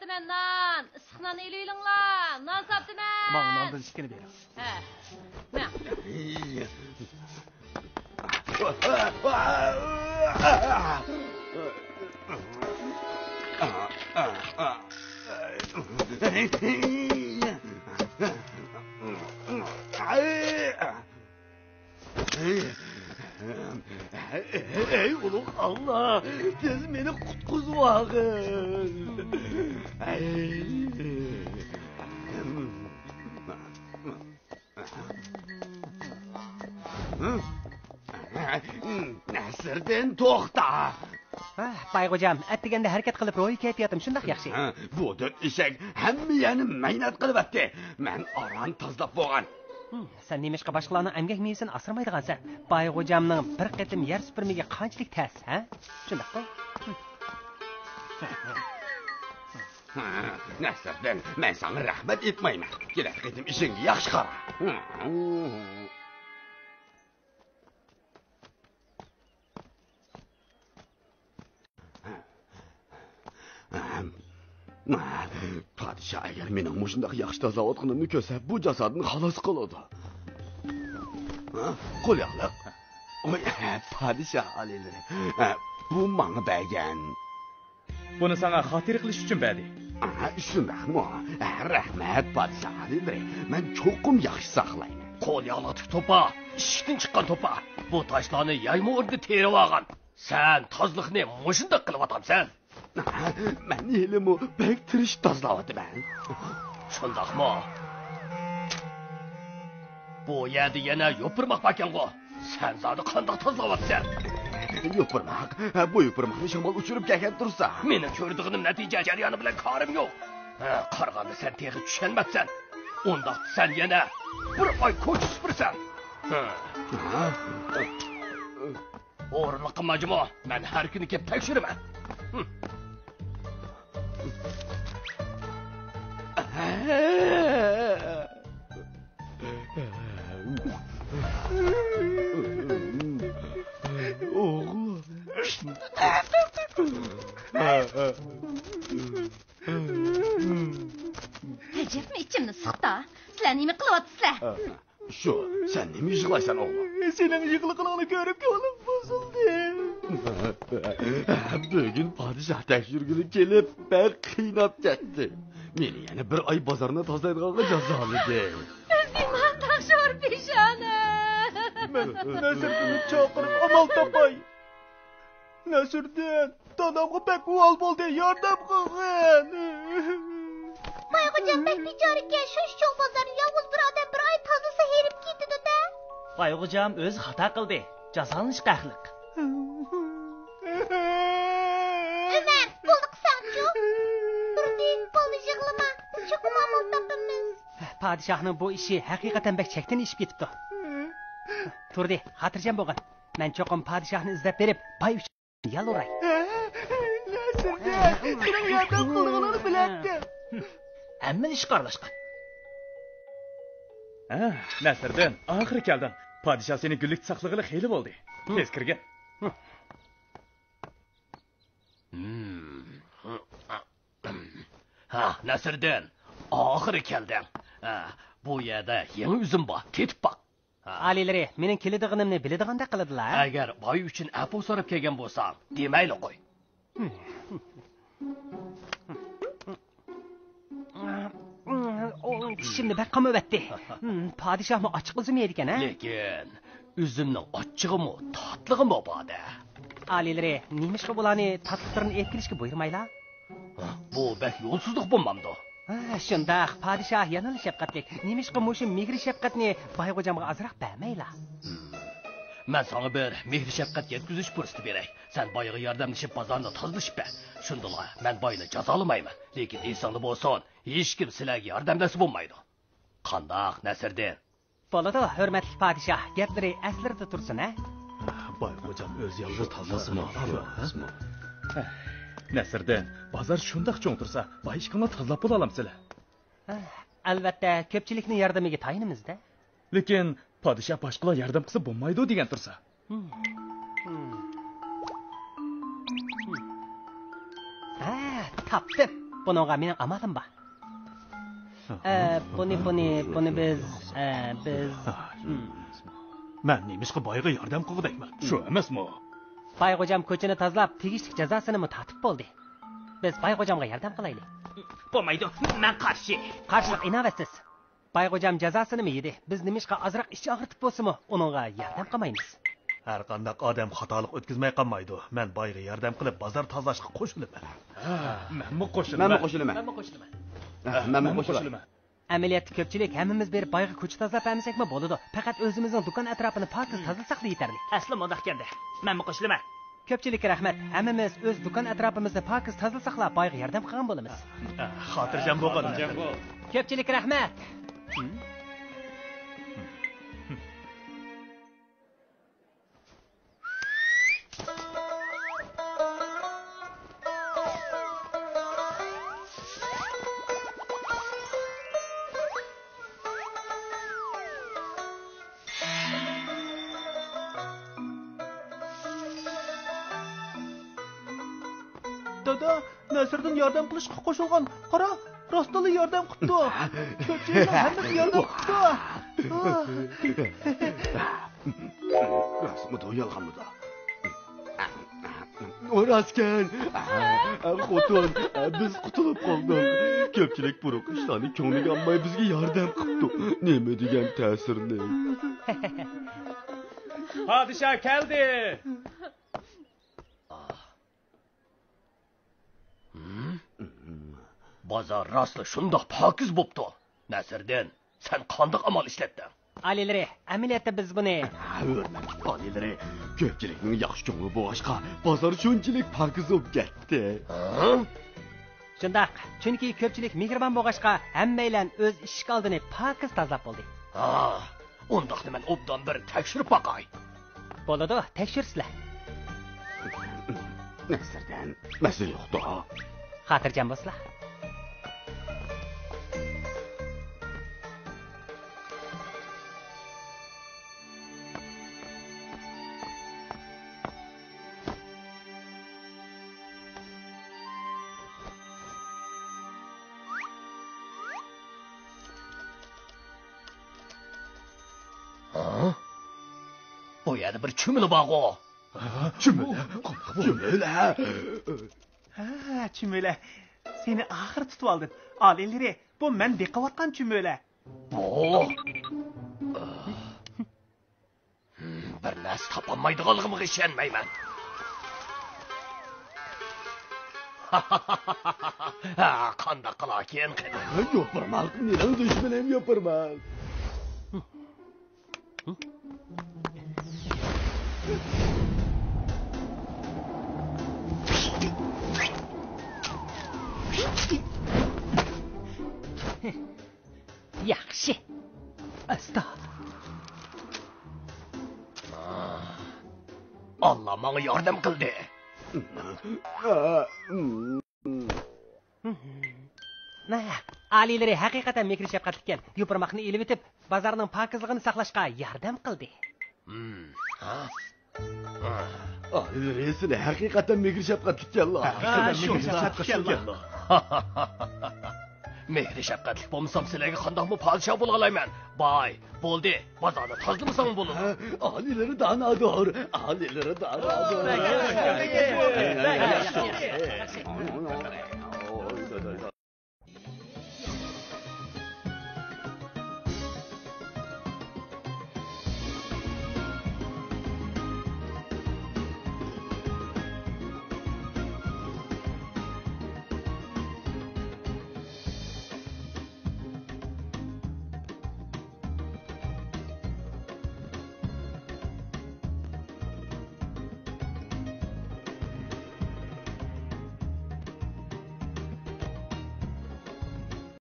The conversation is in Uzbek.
saptı ben nan. Isıknan eyleylinla. Nan saptı ben. Bana nandan şikini verin. He. Ne? Ey ulug' Allah, tez meni qutqizvag'in. Nasriddin to'xta. Bayg'o'jam, atdiganda harakat qilib ro'y kayfiyatim shundoq yaxshi. Bu dört eshak hammani maynat qilyapti. Men aran tozlab bo'lgan. Sen nemishqa boshqalarning emgak mevasini asramaydigansan. Bayg'o'jamning bir qatim yer supurmiga qanchalik ta's, ha? Shundoq-ku. Nasriddin, men sana rahmat etmayman. Kelar qatim ishingga yaxshi qara. Padişah eğer mening mushundaq yaxshi tozalavatganimni ko'rsa, bu jasadni xalos qiladi. Qo'lyaqliq. Oy, padişah alilari. Bu menga bergan. Buni sana xotir qilish uchun berdi. Shundaqmi? Rahmat padişah alilari. Men cho'qim yaxshi saqlayman. Qo'lyaqliq to'pa, ishdan chiqqan to'pa. Bu toshlarni yayma o'rnida terib olgan. Sen tozliqni mushundaq qilib atamsan. Men elimi pek tirish tozlayapman. Shundaqmi? Bu yerda yana yopirmoq ekan-ku. Sen zodi qanday tozlayapsan? Yopirmoq. Bu yopirmoqni shamol uchirib kelgan tursa. Mening ko'rdig'im natija jarayoni bilan ko'rim yo'q. Qaraganda sen teg'i tushunmabsan. Unda sen yana bir oy ko'ch supursan. O'rinliq qilmajimo. Men har kuni kelib tekshiraman. Oğlum. Recep mi içimni sıktı? Sizler nemi kılıvatsızlar? Şu, sen ne mi yıkılaysan oğlum? Senin yıkılıklığını görüp yolum bozuldu. Bugün padişah tekşürgünü gelip ben kıynap gitti. Meni yani bir ay bazarına tozlaydıqanğa cazaladı. Özgürman taşır pişanı. Nasır'dini çağırıp amal tapay. Nasır'din, dadamga pek uval boldu, yardım kılgın. Bayg'o'jam pek bechoraga shu cho'q bozorni yolg'iz bir odam bir oy tozasa herib ketdi-da. Bayg'o'jam o'zi xato qildi. Jazolanish haqliq. Ömer, bo'ldi qilsangchu. Turdi, bo'ldi yig'lama. Cho'qim amal topamiz. Padişahning bu ishi haqiqatan bek chekdan ishib ketibdi. Turdi, xotirjam bo'lgin. Men cho'qim padişahni izlab berib, pay uchun yaluray. Nasirda, sening yardım qilganingni bilardim. Hamma ish qarlashgan. Nasriddin, oxiri kelding. Padişah seni güllik saqlig'ili xeyli bo'ldi. Tez kirgin. Nasriddin, oxiri kelding. Bu yerda yangi uzum bor, ketib baq. Alilari, mening keladiganimni biladiganday qiladilar. Agar boy uchun apu so'rab kelgan bo'lsam, demayli qo'y. Şimdi bek qamıvetdi. Padişah mı açık uzum yediken ha? Lekin üzümning ochchig'imi, tatlig'imi borda. Alilari, nemişqa bularni tatliqlarini etkilishga buyurmaylar? Bu bek yo'lsizlik bo'lmamdi. Shundaq, padişah yanılı şefqatlik. Nemişqa mushu mehri şefqatni Bayg'o'jamga azroq bermaylar. Men sana bir mehri shafqat yetkazish fursati beray. Sen boyga yordamlashib bozorni tozalashib ber. Shundala men boyni jazolamayman. Lekin insonni bo'lsin, hech kim sizlarga yordamlasa bo'lmaydi. Qandoq Nasriddin? Bo'ladi, hurmatli padişah, gaplari aslarda tursin, ha? Bayg'o'jam o'z yolg'iz tozlasimi? Nasriddin, bozor shundoq cho'ng tursa, boyishqini tozalab bo'la olamsizlar. Albatta, ko'pchilikning yordamiga tayinimizda. Lekin padişah boshqalar yordam qilsa bo'lmaydi degan tursa. Tapdim. Bununğa mening amalim bor. Buni biz Men nemişqa boyga yordam qilgudayman. Shu emasmi? Bayğocam ko'chani tozalab, tegishli jazosini tatib bo'ldi. Biz Bayğocamga yordam qilaylik. Bo'lmaydi, men qarshi. Qarshilik inovatsiz. Bayğocam jazosini yedi. Biz nimishqa azroq ish og'ritib bo'lsa-mu, uningga yordam qilmaymiz. Har qanday odam xatolik o'tkazmay qolmaydi. Men boyga yordam qilib bozor tozalashga qo'shilaman. Men qo'shilaman. Amaliyotda ko'pchilik hammamiz berib boyga ko'cha tozalab bermasakmi bo'ladi. Faqat o'zimizning do'kon atrofini pokiz tozalasak yetarli. Asli mundaq ganda. Men qo'shilaman. Ko'pchilikka rahmat. Hammamiz o'z do'kon atrofimizni pokiz tozalasak, boyga yordam qilgan bo'lamiz. Xotirjam bo'lgan. Ko'pchilikka rahmat. Dada, Nasriddin yordam qilishga qo'shilgan. Qara, rostali yordam qildi. Ko'pchilik hammasi yordam qildi. Rasmı yalğanmıda. Orasken. Xotun, biz qutulup qaldık. Köpçilik buruq işlarni ko'ngliga olmay bizga yordam qildi. Nima degan ta'sirni? Padişah geldi. Bozor rostli shundoq pokiz bo'pti. Nasriddin, sen qandoq amal ishlatding? Alileri, amaliyotda biz buni Hurmatli valilari, ko'pchilikning yaxshi ko'ngli bo'lg'achqa bozor shunchalik pokiz bo'lib ketdi. shundoq. Chunki ko'pchilik mehribon bo'lg'achqa hammanglar o'z ishik oldini pokiz tozalab bo'ldi. Undaqda men obdan bir tekshirib boqay. Bo'ladi, tekshirsizlar. Nasriddin, masala yo'qda. Xotirjam bo'lsizlar. Bu yerda bir chumili bor. Chumila. Ha, chumela. Seni axir tutib oldim. Olinlari, bu men beqiyotgan chumela. Bu. Bir narsa topolmaydiganligimga ishonmayman. Qanday qilakin? Yo'qirman, mening dushmanim yo'qirman. Yaxshi. Asta. Allah menga yordam qildi. Alileri haqiqatan mehr shafqatlikkan. Yupurmoqni elib etib, bozorning pokizligini saqlashga yordam qildi. Alileri sizlar haqiqatan mehr shafqatlikkanlar. Mehri shafqatlik bo'lmasam sizlarga qandoqmi podshoh bo'la olayman? Boy, bo'ldi. Bozorni tozlamasam bo'ladi. Alileri danadır. Alileri danadır.